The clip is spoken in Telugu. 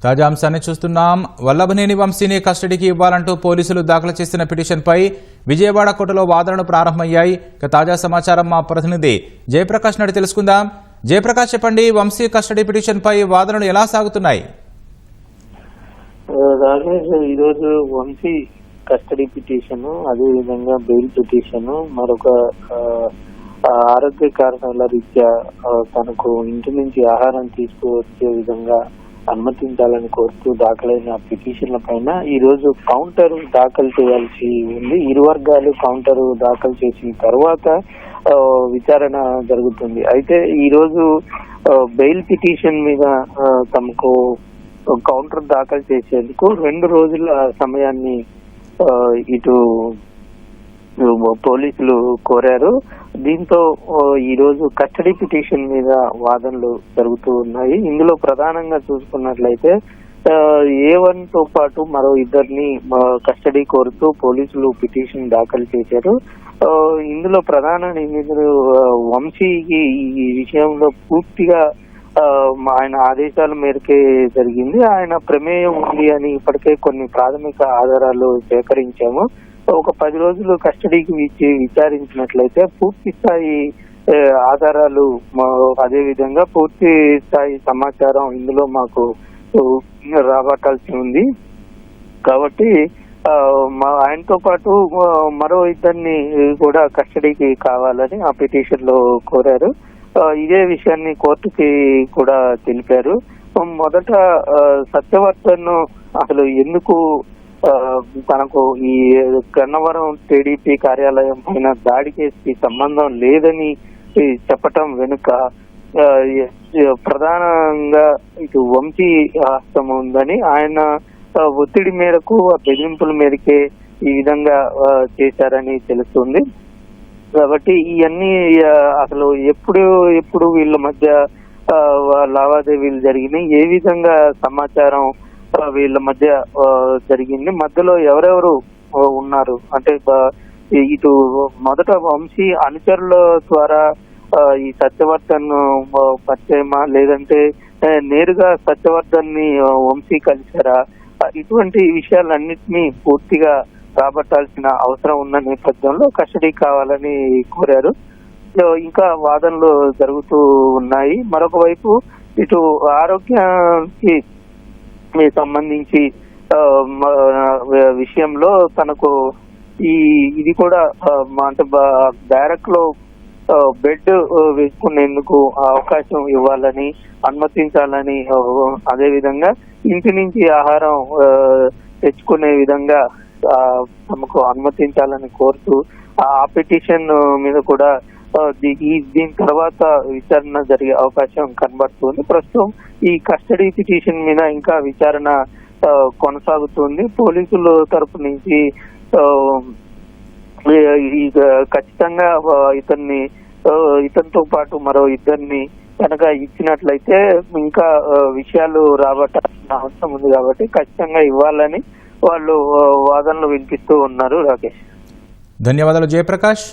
తాజా అంశాన్ని చూస్తున్నాం. వల్లభనేని వంశీని కస్టడీకి ఇవ్వాలంటూ పోలీసులు దాఖలు చేసిన పిటిషన్పై విజయవాడ కోర్టులో వాదనలు ప్రారంభమయ్యాయి. తాజా సమాచారం మా ప్రతినిధి జయప్రకాష్ నాయుడు తెలుసుకుందాం. జయప్రకాష్, చెప్పండి, వంశీ కస్టడీ పిటిషన్పై వాదనలు ఎలా సాగుతున్నాయి? ఈరోజు వంశీ కస్టడీ పిటిషన్, అదేవిధంగా బెయిల్ పిటిషన్, మరొక ఆరోగ్య కారణాల రీత్యా తనకు ఇంటి నుంచి ఆహారం తీసుకువచ్చే విధంగా అనుమతించాలని కోరుతూ దాఖలైన పిటిషన్ల పైన ఈ రోజు కౌంటర్ దాఖలు చేయాల్సి ఉంది. ఇరు వర్గాలు కౌంటర్ దాఖలు చేసిన తర్వాత విచారణ జరుగుతుంది. అయితే ఈ రోజు బెయిల్ పిటిషన్ మీద తమకు కౌంటర్ దాఖలు చేసేందుకు 2 రోజుల సమయాన్ని ఇటు పోలీసులు కోరారు. దీంతో ఈ రోజు కస్టడీ పిటిషన్ మీద వాదనలు జరుగుతూ ఉన్నాయి. ఇందులో ప్రధానంగా చూసుకున్నట్లయితే A1 తో పాటు మరో ఇద్దరిని కస్టడీ కోరుతూ పోలీసులు పిటిషన్ దాఖలు చేశారు. ఇందులో ప్రధాన నిందితుడు వంశీకి ఈ విషయంలో పూర్తిగా ఆయన ఆదేశాల మేరకే జరిగింది. ఆయన ప్రమేయం ఉంది అని ఇప్పటికే కొన్ని ప్రాథమిక ఆధారాలు సేకరించాము. ఒక 10 రోజులు కస్టడీకి ఇచ్చి విచారించినట్లయితే పూర్తి స్థాయి ఆధారాలు, అదే విధంగా పూర్తి స్థాయి సమాచారం ఇందులో మాకు రాబట్టాల్సి ఉంది. కాబట్టి ఆయనతో పాటు మరో ఇద్దరిని కూడా కస్టడీకి కావాలని ఆ పిటిషన్ లో కోరారు. ఇదే విషయాన్ని కోర్టుకి కూడా తెలిపారు. మొదట సత్యవర్ధన్ అసలు ఎందుకు తనకు ఈ గన్నవరం టీడీపీ కార్యాలయం పైన దాడి కేసుకి సంబంధం లేదని చెప్పటం వెనుక ప్రధానంగా ఇటు వంశీ హస్తం ఉందని, ఆయన ఒత్తిడి మేరకు బెదిరింపుల మేరకే ఈ విధంగా చేశారని తెలుస్తుంది. కాబట్టి ఇవన్నీ అసలు ఎప్పుడు వీళ్ళ మధ్య లావాదేవీలు జరిగినాయి, ఏ విధంగా సమాచారం వీళ్ళ మధ్య జరిగింది, మధ్యలో ఎవరెవరు ఉన్నారు అంటే ఇటు మొదట వంశీ అనుచరుల ద్వారా ఈ సత్యవర్ధన్ పరిచయమా, లేదంటే నేరుగా సత్యవర్ధన్ ని వంశీ కలిశారా, ఇటువంటి విషయాలన్నింటినీ పూర్తిగా రాబట్టాల్సిన అవసరం ఉన్న నేపథ్యంలో కస్టడీ కావాలని కోరారు. ఇంకా వాదనలు జరుగుతూ ఉన్నాయి. మరొక వైపు ఇటు ఆరోగ్యానికి సంబంధించి విషయంలో తనకు ఇది కూడా అంటే బ్యారక్ లో బెడ్ వేసుకునేందుకు అవకాశం ఇవ్వాలని, అనుమతించాలని, అదే విధంగా ఇంటి నుంచి ఆహారం తెచ్చుకునే విధంగా తమకు అనుమతించాలని కోరుతూ ఆ పిటిషన్ మీద కూడా దీని తర్వాత విచారణ జరిగే అవకాశం కనబడుతుంది. ప్రస్తుతం ఈ కస్టడీ పిటిషన్ మీద ఇంకా విచారణ కొనసాగుతుంది. పోలీసుల తరపు నుంచి ఖచ్చితంగా ఇతనితో పాటు మరో ఇద్దరిని కనుక ఇచ్చినట్లయితే ఇంకా విషయాలు రాబట్టాల్సిన అవసరం ఉంది. కాబట్టి ఖచ్చితంగా ఇవ్వాలని వాళ్ళు వాదనలు వినిపిస్తూ ఉన్నారు. రాకేష్, ధన్యవాదాలు జయప్రకాష్.